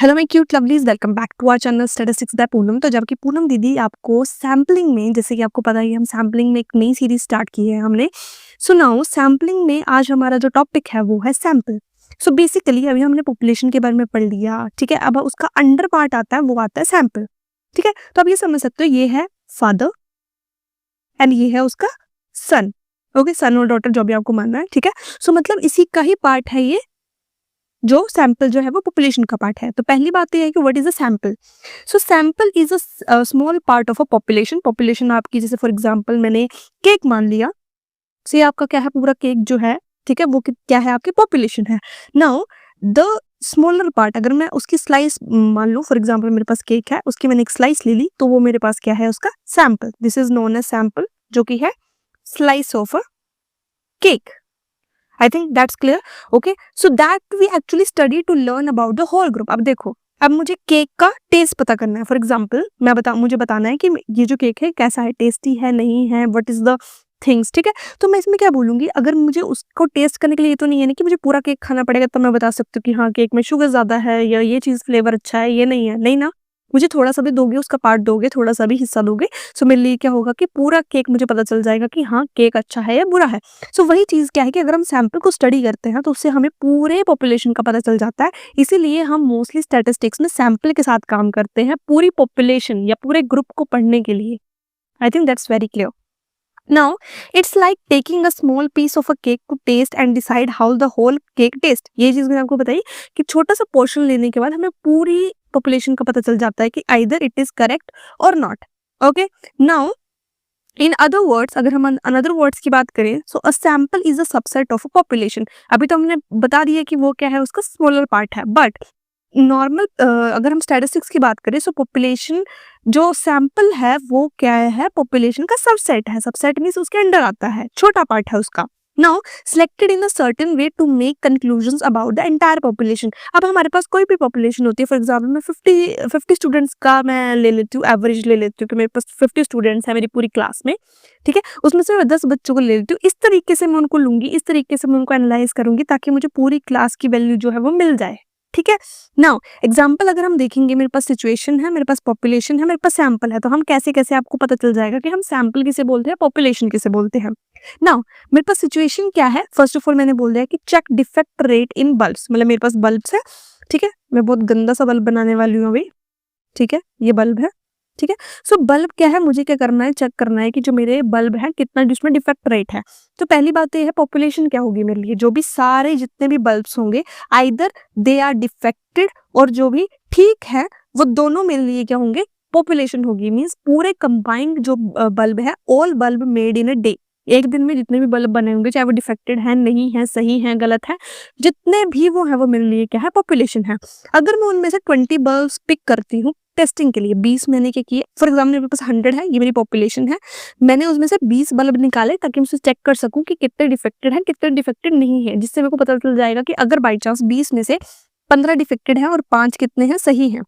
Hello my cute lovelies, welcome back to our channel statistics by Poonam. तो जबकि पूनम दीदी आपको सैम्पलिंग में, जैसे कि आपको पता ही है, हम सैम्पलिंग में एक नई सीरीज स्टार्ट की है हमने। सो नाउ सैम्पलिंग में आज हमारा जो टॉपिक है वो है सैम्पल। सो बेसिकली अभी हमने पॉपुलेशन के बारे में पढ़ लिया, ठीक है। अब उसका अंडर पार्ट आता है, वो आता है सैम्पल, ठीक है। तो अब ये समझ सकते हो, ये है फादर एंड ये है उसका सन। ओके, सन और डॉटर जो भी आपको मानना है, ठीक है। सो मतलब इसी का ही पार्ट है ये, जो सैंपल जो है वो पॉपुलेशन का पार्ट है। तो पहली बात ये है कि what is a sample. So sample is a small part of a population. Population आपकी, जैसे फॉर एग्जांपल मैंने केक मान लिया, से आपका क्या है, पूरा केक जो है, ठीक है, वो क्या है, आपकी पॉपुलेशन है। नाउ द स्मॉलर पार्ट, अगर मैं उसकी स्लाइस मान लूं, फॉर एग्जांपल मेरे पास केक है, उसकी मैंने एक स्लाइस ले ली, तो वो मेरे पास क्या है, उसका sample. This is known as sample, जो कि है slice of a cake. I think that's clear. Okay, so that we actually study to learn about the whole group. अब देखो, अब मुझे केक का टेस्ट पता करना है। फॉर एग्जाम्पल मुझे बताना है कि ये जो केक है कैसा है, टेस्टी है, नहीं है, व्हाट इज द थिंग्स, ठीक है। तो मैं इसमें क्या बोलूंगी, अगर मुझे उसको टेस्ट करने के लिए, ये तो नहीं है ना कि मुझे पूरा केक खाना पड़ेगा तब मैं बता सकती हूँ कि हाँ केक में शुगर ज्यादा है या ये चीज फ्लेवर अच्छा है, ये नहीं है, नहीं ना। मुझे थोड़ा सा भी दोगे, उसका पार्ट दोगे, थोड़ा सा भी हिस्सा दोगे, सो मेरे लिए क्या होगा कि पूरा केक मुझे पता चल जाएगा कि हाँ केक अच्छा है या बुरा है। सो वही चीज़ क्या है कि अगर हम सैंपल को स्टडी करते हैं तो उससे हमें पूरे पॉपुलेशन का पता चल जाता है। इसीलिए हम मोस्टली स्टैटिस्टिक्स में सैंपल के साथ काम करते हैं, पूरी पॉपुलेशन या पूरे ग्रुप को पढ़ने के लिए। I think that's very clear. Now, it's like taking a small piece of a cake to taste and decide how the whole cake tastes. ये चीज़ मैंने आपको बताई कि छोटा सा पोर्शन लेने के बाद हमें पूरी पॉपुलेशन का पता चल जाता है कि either it is correct or not. Okay? Now, in other words, अगर हम अनदर वर्ड्स की बात करें, so a sample is a subset of a population. अभी तो हमने बता दिया कि वो क्या है, उसका स्मॉलर पार्ट है, बट नॉर्मल अगर हम स्टैटिस्टिक्स की बात करें, सो पॉपुलेशन जो सैंपल है वो क्या है, पॉपुलेशन का सबसेट है। सबसेट मीन्स उसके अंडर आता है, छोटा पार्ट है उसका। Now selected in a certain way to make conclusions about the entire population. अब हमारे पास कोई भी पॉपुलेशन होती है, फॉर एग्जाम्पल मैं 50 स्टूडेंट्स का मैं ले लेती हूँ, एवरेज ले लेती हूँ कि मेरे पास 50 स्टूडेंट्स हैं मेरी पूरी क्लास में, ठीक है। उसमें से मैं 10 बच्चों को ले लेती हूँ, इस तरीके से मैं उनको लूंगी, इस तरीके से मैं उनको एनालाइज करूंगी ताकि मुझे पूरी क्लास की वैल्यू जो है वो मिल जाए, ठीक है। नाउ एग्जाम्पल अगर हम देखेंगे, मेरे पास सिचुएशन है, मेरे पास पॉपुलेशन है, मेरे पास सैंपल है, तो हम कैसे कैसे आपको पता चल जाएगा कि हम सैंपल किसे बोलते हैं, पॉपुलेशन किसे बोलते हैं। नाउ मेरे पास सिचुएशन क्या है, फर्स्ट ऑफ ऑल मैंने बोल दिया कि check defect rate in bulbs, मतलब मेरे पास बल्ब्स है, ठीक है। मैं बहुत गंदा सा बल्ब बनाने वाली हूँ अभी, ठीक है, ये बल्ब है, ठीक है। सो बल्ब क्या है, मुझे क्या करना है, चेक करना है कि जो मेरे बल्ब है कितना जिसमें डिफेक्ट रेट है। तो पहली बात तो ये है, पॉपुलेशन क्या होगी मेरे लिए, जो भी सारे जितने भी बल्ब्स होंगे आइदर दे आर डिफेक्टेड, और जो भी ठीक है वो दोनों मेरे लिए क्या होंगे, पॉपुलेशन होगी। मीन्स पूरे कंबाइंड जो बल्ब है, all bulb made in a day, एक दिन में जितने भी बल्ब बने होंगे, चाहे वो डिफेक्टेड है, नहीं है, सही है, गलत है, जितने भी वो है, वो मेरे लिए क्या है, पॉपुलेशन है। अगर मैं उनमें से 20 बल्ब पिक करती हूँ टेस्टिंग के लिए, 20 मैंने क्या किए, फॉर एग्जाम्पल मेरे पास 100 है, ये मेरी पॉपुलेशन है, मैंने उसमें से 20 बल्ब निकाले ताकि मैं उसे चेक कर सकूं कि कितने डिफेक्टेड है, कितने डिफेक्टेड नहीं है, जिससे मेरे को पता चल जाएगा कि अगर बाई चांस 20 में से 15 डिफेक्टेड है और 5 कितने हैं, सही है,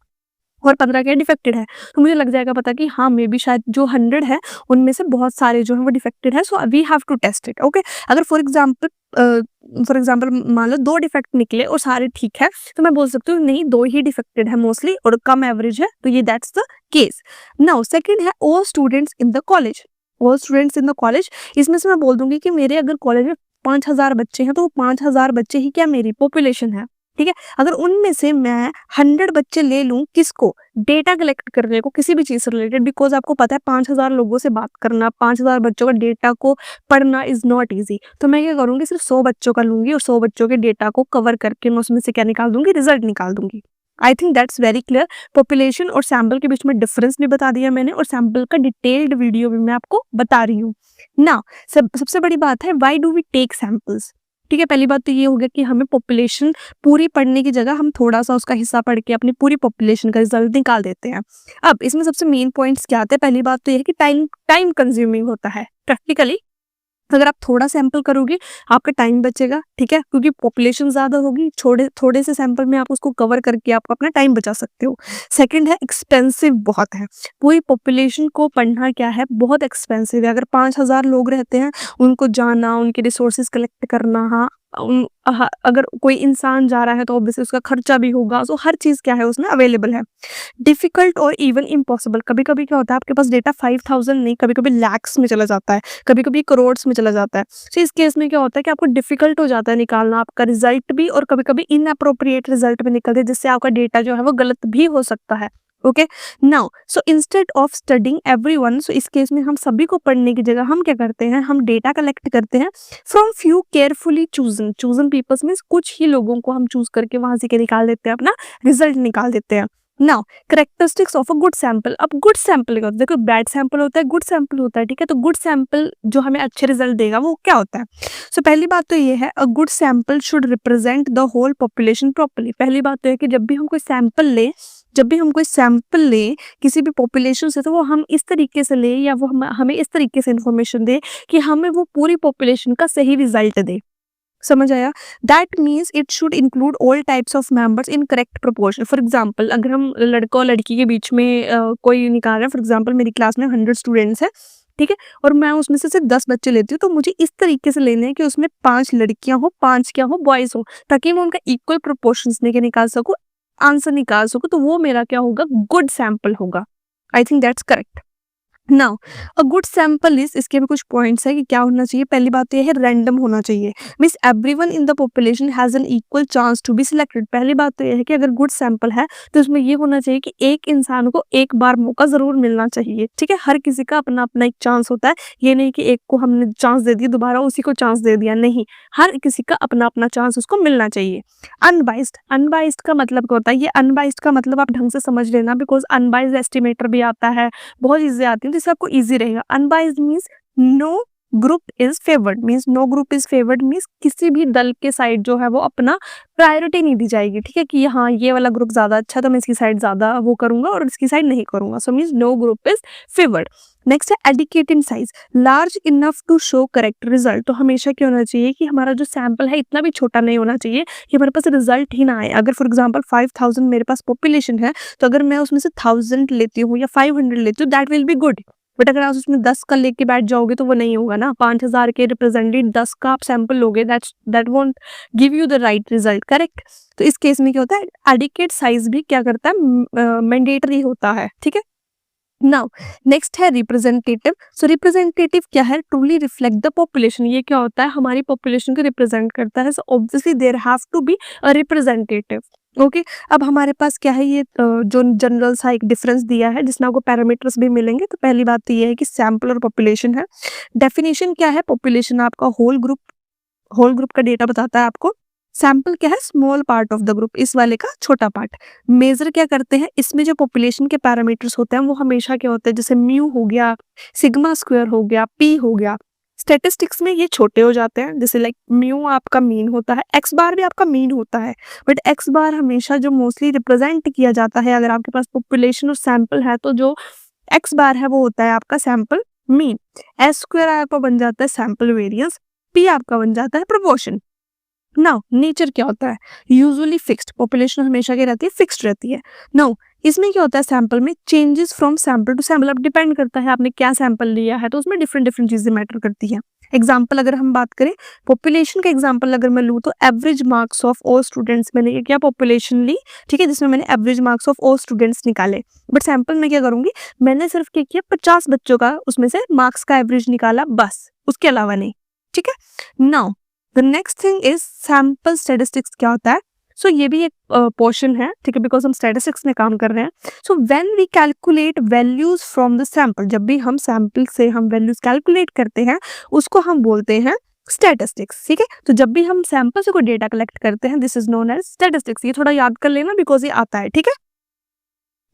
और 15 क्या डिफेक्टेड है, तो मुझे लग जाएगा पता कि हाँ मे बी शायद जो 100 है उनमें से बहुत सारे जो है वो डिफेक्टेड है। So we have to test it. Okay, अगर फॉर एग्जाम्पल मान लो 2 डिफेक्ट निकले और सारे ठीक है, तो मैं बोल सकती हूँ नहीं, 2 ही डिफेक्टेड है मोस्टली और कम एवरेज है, तो ये that's the case. Now second है all students in the college. All students in the college, इसमें से मैं बोल दूंगी कि मेरे अगर कॉलेज में 5000 बच्चे हैं तो वो 5000 बच्चे ही क्या मेरी पॉपुलेशन है, ठीक है। अगर उनमें से मैं 100 बच्चे ले लूं, किसको, डेटा कलेक्ट करने को, किसी भी चीज से रिलेटेड, बिकॉज आपको पता है 5000 लोगों से बात करना, 5000 बच्चों का डेटा को पढ़ना इज नॉट ईजी। तो मैं क्या करूंगी, सिर्फ 100 बच्चों का लूंगी और 100 बच्चों के डेटा को कवर करके मैं उसमें से क्या निकाल दूंगी, रिजल्ट निकाल दूंगी। I think that's very clear. Population और सैंपल के बीच में डिफरेंस भी बता दिया मैंने, और सैंपल का डिटेल्ड वीडियो भी मैं आपको बता रही हूँ ना। सबसे बड़ी बात है, why do we take samples, ठीक है। पहली बात तो ये हो गया कि हमें पॉपुलेशन पूरी पढ़ने की जगह हम थोड़ा सा उसका हिस्सा पढ़ के अपनी पूरी पॉपुलेशन का रिजल्ट निकाल देते हैं। अब इसमें सबसे मेन पॉइंट्स क्या आते हैं, पहली बात तो ये है कि टाइम टाइम कंज्यूमिंग होता है प्रैक्टिकली। अगर आप थोड़ा सैंपल करोगे आपका टाइम बचेगा, ठीक है, क्योंकि पॉपुलेशन ज्यादा होगी, थोड़े थोड़े से सैंपल में आप उसको कवर करके आप अपना टाइम बचा सकते हो। सेकंड है, एक्सपेंसिव बहुत है, पूरी पॉपुलेशन को पढ़ना क्या है, बहुत एक्सपेंसिव है। अगर 5000 लोग रहते हैं, उनको जाना, उनके रिसोर्सेज कलेक्ट करना, हाँ अगर कोई इंसान जा रहा है तो ऑब्वियसली उसका खर्चा भी होगा, सो हर चीज़ क्या है उसमें अवेलेबल है। डिफ़िकल्ट और इवन इम्पॉसिबल, कभी-कभी क्या होता है आपके पास डेटा 5000 नहीं, कभी-कभी लैक्स में चला जाता है, कभी-कभी करोड़स में चला जाता है। सो इस केस में क्या होता है कि आपको डिफ़िकल्ट हो जाता है निकालना आपका रिज़ल्ट भी, और कभी-कभी इनएप्रोप्रिएट रिज़ल्ट भी निकलते हैं, जिससे आपका डेटा जो है वो गलत भी हो सकता है। Okay, now so instead of studying everyone, so इस केस में हम सभी को पढ़ने की जगह हम क्या करते हैं, हम डेटा कलेक्ट करते हैं from few carefully chosen, chosen peoples means कुछ ही लोगों को हम चूज करके वहां से क्या निकाल देते हैं, अपना रिजल्ट निकाल देते हैं। Now characteristics of a good sample, अब गुड सैंपल क्या होता है, देखो बैड सैंपल होता है, गुड सैंपल होता है, ठीक है। तो गुड सैंपल जो हमें अच्छे रिजल्ट देगा वो क्या होता है। सो पहली बात तो ये है, a good sample should represent the whole population properly. पहली बात तो है कि जब भी हम कोई सैंपल ले, जब भी हम कोई सैंपल लें किसी भी पॉपुलेशन से, तो वो हम इस तरीके से लें, या वो हमें इस तरीके से इन्फॉर्मेशन दे कि हमें वो पूरी पॉपुलेशन का सही रिजल्ट दे। समझ आया। That means it should include all types of members in correct proportion. For example, अगर हम लड़का और लड़की के बीच में कोई निकाल रहे हैं, फॉर एग्जाम्पल मेरी क्लास में 100 स्टूडेंट्स हैं, ठीक है, और मैं उसमें से सिर्फ 10 बच्चे लेती हूँ, तो मुझे इस तरीके से लेने हैं कि उसमें 5 लड़कियां हो, 5 क्या हो, बॉयज हो, ताकि मैं उनका इक्वल प्रोपोर्शन लेके निकाल सकूँ, आंसर निकाल सकूँ। तो वो मेरा क्या होगा, गुड सैंपल होगा। I think that's correct. Now a good sample is, इसके भी कुछ पॉइंट्स है कि क्या होना चाहिए। पहली बात तो ये है, रैंडम होना चाहिए, means everyone in the population has an equal chance to be selected. पहली बात तो ये है कि अगर गुड सैंपल है तो उसमें ये होना चाहिए कि एक इंसान को एक बार मौका जरूर मिलना चाहिए, ठीक है। हर किसी का अपना अपना एक चांस होता है, ये नहीं कि एक को हमने चांस दे दिया दोबारा उसी को चांस दे दिया, नहीं, हर किसी का अपना अपना चांस उसको मिलना चाहिए। अनबाइस्ड, अनबाइस्ड का मतलब क्या होता है, ये अनबाइस्ड का मतलब आप ढंग से समझ लेना, बिकॉज अनबाइस्ड एस्टिमेटर भी आता है, बहुत चीजें आती हैं, जिससे आपको इजी रहेगा। Unbiased means no group is favoured, means no group is favoured means किसी भी दल के साइड जो है वो अपना प्रायोरिटी नहीं दी जाएगी, ठीक है, कि हाँ ये वाला ग्रुप ज्यादा अच्छा तो मैं इसकी साइड ज्यादा वो करूंगा और इसकी साइड नहीं करूंगा। So means no group is favoured. Next है adequate in size, large enough to show correct result. तो हमेशा क्या होना चाहिए कि हमारा जो सैंपल है इतना भी छोटा नहीं होना चाहिए कि हमारे पास रिजल्ट ही ना आए। अगर फॉर एग्जाम्पल 5000 मेरे पास पॉपुलेशन है, तो अगर मैं उसमें से 1000 लेती हूँ या 500 लेती हूँ, that will be good. But अगर आप उसमें 10 का लेके बैठ जाओगे तो वो नहीं होगा ना। 5000 के रिप्रेजेंटेटिव 10 का आप सैंपल लोगे, that won't give you the right result, correct. तो इस केस में क्या होता है, एडिकेट साइज भी क्या करता है, मैंडेटरी होता है, ठीक है। नाउ नेक्स्ट है रिप्रेजेंटेटिव। सो रिप्रेजेंटेटिव क्या है, ट्रूली रिफ्लेक्ट द पॉपुलेशन। ये क्या होता है, हमारी पॉपुलेशन को रिप्रेजेंट करता है। So obviously there have to be a representative. Okay, अब हमारे पास क्या है, ये जो जनरल सा एक डिफरेंस दिया है जिसमें आपको पैरामीटर्स भी मिलेंगे। तो पहली बात तो ये है कि सैंपल और पॉपुलेशन है। डेफिनेशन क्या है, पॉपुलेशन आपका होल ग्रुप का डेटा बताता है आपको। सैंपल क्या है, small part of the group, इस वाले का छोटा पार्ट। मेजर क्या करते हैं, इसमें जो पॉपुलेशन के पैरामीटर्स होते हैं वो हमेशा क्या होते हैं, जैसे म्यू हो गया, सिग्मा स्क्वायर हो गया, पी हो गया। स्टेटिस्टिक्स में ये छोटे हो जाते हैं, जैसे लाइक म्यू आपका मीन होता है, एक्स बार भी आपका मीन होता है, बट एक्स बार हमेशा जो मोस्टली रिप्रेजेंट किया जाता है अगर आपके पास पॉपुलेशन और सैंपल है, तो जो एक्स बार है वो होता है आपका सैंपल मीन। एस स्क्वायर आपका बन जाता है सैंपल वेरियंस, पी आपका बन जाता है प्रोपोर्शन। नाउ नेचर क्या होता है, यूजुअली फिक्स्ड, पॉपुलेशन हमेशा क्या रहती है, फिक्स्ड रहती है। नाउ इसमें क्या होता है, सैंपल में changes from sample to sample, अब डिपेंड करता है आपने क्या सैंपल लिया है, तो उसमें डिफरेंट डिफरेंट चीजें मैटर करती है। एग्जाम्पल अगर हम बात करें पॉपुलेशन का एग्जाम्पल अगर मैं लूँ, तो average marks of all students, मैंने ये क्या पॉपुलेशन ली, ठीक है, जिसमें मैंने average marks of all students निकाले। बट सैंपल में क्या करूंगी, मैंने सिर्फ क्या किया, 50 बच्चों का उसमें से मार्क्स का एवरेज निकाला, बस, उसके अलावा नहीं, ठीक है। Now the next thing is sample statistics क्या होता है। सो ये भी एक पोर्शन है, ठीक है, बिकॉज हम स्टेटिस्टिक्स में काम कर रहे हैं। So when we calculate values from the sample, जब भी हम सैंपल से हम वैल्यूज कैलकुलेट करते हैं उसको हम बोलते हैं स्टैटिस्टिक्स, ठीक है। तो जब भी हम सैंपल से कोई डेटा कलेक्ट करते हैं, this is known as statistics. ये थोड़ा याद कर लेना बिकॉज ये आता है, ठीक है।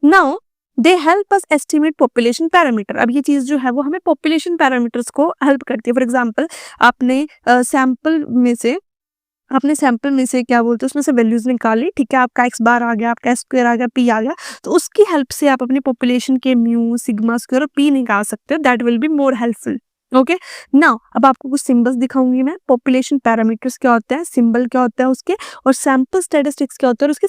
Now they help us estimate population parameter. अब ये चीज जो है वो हमें पॉपुलेशन पैरामीटर्स को हेल्प करती है। फॉर एग्जांपल आपने सैंपल में से क्या बोलते हैं, उसमें से वैल्यूज निकाली, ठीक है, आपका एक्स बार आ गया, आपका एस स्क्वायर आ गया, पी आ गया, तो उसकी हेल्प से आप अपनी पॉपुलेशन के म्यू, सिग्मा स्क्वायर और पी निकाल सकते हो। That will be more helpful. Okay, now अब आपको कुछ सिंबल्स दिखाऊंगी मैं। पॉपुलेशन पैरामीटर्स क्या होता है, सिंबल क्या होता है उसके, और सैंपल स्टैटिस्टिक्स क्या होता है और उसके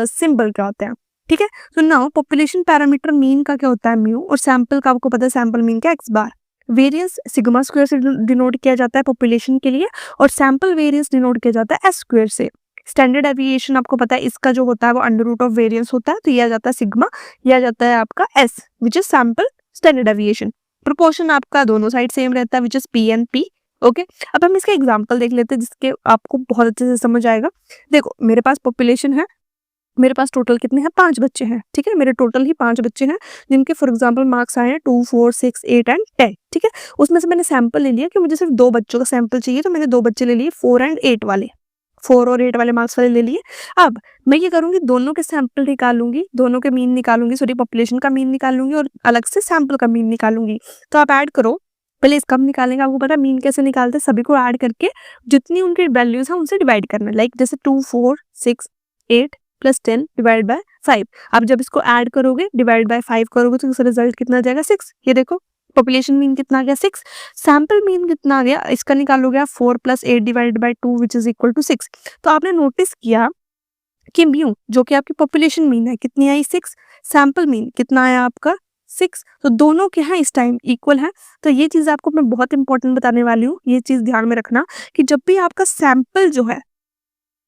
सिंबल क्या होते हैं, ठीक है। तो नाउ पॉपुलेशन पैरामीटर मीन का क्या होता है म्यू, और सैंपल का आपको पता है सैंपल मीन का एक्स बार। वेरिएंस सिग्मा स्क्वायर से डिनोट किया जाता है पॉपुलेशन के लिए, और सैंपल वेरिएंस डिनोट किया जाता है एस स्क्वायर से। स्टैंडर्ड डेविएशन आपको पता है इसका जो होता है वो अंडर रूट ऑफ वेरिएंस होता है, तो ये आ जाता है सिग्मा, ये आ जाता है आपका S which is sample standard deviation. Proportion आपका दोनों साइड सेम रहता है which is P and P. Okay, अब हम इसका एग्जांपल देख लेते हैं जिसके आपको बहुत अच्छे से समझ आएगा। देखो मेरे पास पॉपुलेशन है, मेरे पास टोटल कितने हैं, 5 बच्चे हैं, ठीक है, मेरे टोटल ही 5 बच्चे हैं जिनके फॉर एग्जांपल मार्क्स आए हैं 2, 4, 6, 8 एंड 10, ठीक है। उसमें से मैंने सैंपल ले लिया कि मुझे सिर्फ 2 बच्चों का सैंपल चाहिए, तो मैंने 2 बच्चे ले लिए 4 एंड 8 वाले, 4 और 8 वाले मार्क्स वाले ले लिए। अब मैं ये करूँगी, दोनों के सैंपल निकालूंगी, दोनों के मीन निकालूंगी, सॉरी पॉपुलेशन का मीन निकालूंगी और अलग से सैंपल का मीन निकालूंगी। तो आप ऐड करो, पहले इसका हम निकालेंगे, आपको पता है मीन कैसे निकालते हैं, सभी को ऐड करके जितनी उनकी वैल्यूज है उनसे डिवाइड करना है, लाइक जैसे 2, 4, 6, 8 प्लस 10 डिवाइड बाय 5। अब जब इसको ऐड करोगे डिवाइड बाय 5 करोगे तो इसका रिजल्ट कितना आ जाएगा, 6। ये देखो पॉपुलेशन मीन कितना आ गया, 6। सैंपल मीन कितना आ गया, इसका निकालोगे आप 4 plus 8 divide by 2 which is equal to 6। तो आपने नोटिस किया कि म्यू जो कि आपकी पॉपुलेशन मीन है कितनी आई, 6, सैंपल मीन कितना आया आपका 6, तो दोनों के हैं इस टाइम इक्वल है। तो ये चीज आपको मैं बहुत इंपॉर्टेंट बताने वाली हूँ, ये चीज ध्यान में रखना कि जब भी आपका सैंपल जो है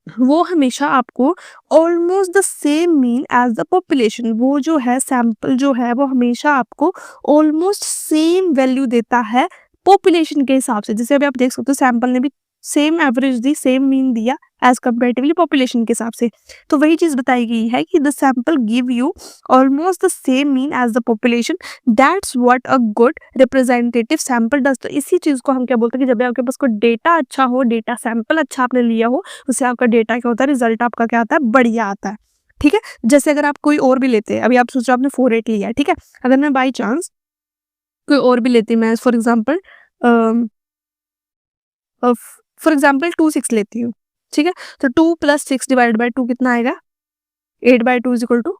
वो हमेशा आपको almost the same mean as the population, वो जो है सैंपल जो है वो हमेशा आपको ऑलमोस्ट सेम वैल्यू देता है पॉपुलेशन के हिसाब से। जैसे अभी आप देख सकते हो सैंपल ने भी सेम एवरेज दी, सेम मीन दिया एज कंपेरेटिवली पॉपुलेशन के हिसाब से। तो वही चीज बताई गई है कि the sample give you almost the same mean as the population, that's what a good representative sample does. तो इसी चीज को हम क्या बोलते हैं कि जब भी आपके पास कोई डेटा अच्छा हो, डेटा सैंपल अच्छा आपने लिया हो, उससे आपका डेटा क्या होता है, रिजल्ट आपका क्या आता है, बढ़िया आता है, ठीक है। जैसे अगर आप कोई और भी लेते हैं, अभी आप सोच रहे हो आपने 4, 8 लिया है, ठीक है, अगर मैं बाई चांस कोई और भी लेती, मैं फॉर एग्जाम्पल 2, 6 लेती हूँ, ठीक है, तो 2 प्लस 6 डिवाइड बाई 2 कितना आएगा, 8 बाई 2 इज इक्वल टू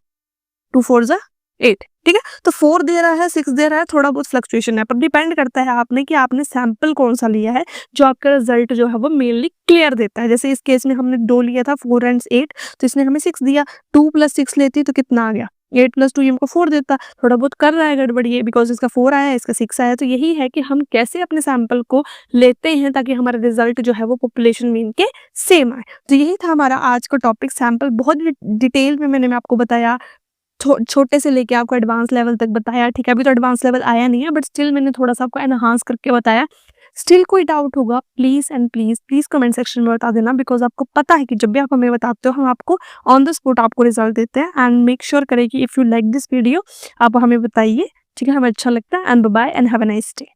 2 4 जा 8, ठीक है। तो 4 दे रहा है, 6 दे रहा है, थोड़ा बहुत फ्लक्चुएशन है, पर डिपेंड करता है आपने कि आपने सैंपल कौन सा लिया है जो आपका रिजल्ट जो है वो मेनली क्लियर देता है। जैसे इस केस में हमने 2 लिया था 4 एंड 8, तो इसने हमें 6 दिया। 2 प्लस 6 लेती तो कितना आ गया, 8 प्लस 2 ये हमको 4 देता। थोड़ा बहुत कर रहा है गड़बड़ ये, बिकॉज इसका 4 आया, इसका 6 आया। तो यही है कि हम कैसे अपने सैंपल को लेते हैं ताकि हमारा रिजल्ट जो है वो पॉपुलेशन मीन के सेम आए। तो यही था हमारा आज का टॉपिक सैंपल। बहुत डिटेल में मैंने आपको बताया, छोटे से लेके आपको एडवांस लेवल तक बताया, ठीक है। अभी तो एडवांस लेवल आया नहीं है, बट स्टिल मैंने थोड़ा सा आपको एनहांस करके बताया। स्टिल कोई डाउट होगा please and please please comment section में बता देना, बिकॉज आपको पता है कि जब भी आप हमें बताते हो हम आपको ऑन द स्पॉट आपको रिजल्ट देते हैं। एंड मेक श्योर करें कि if you like this video आप हमें बताइए, ठीक है, हमें अच्छा लगता है। And bye bye and have a nice day.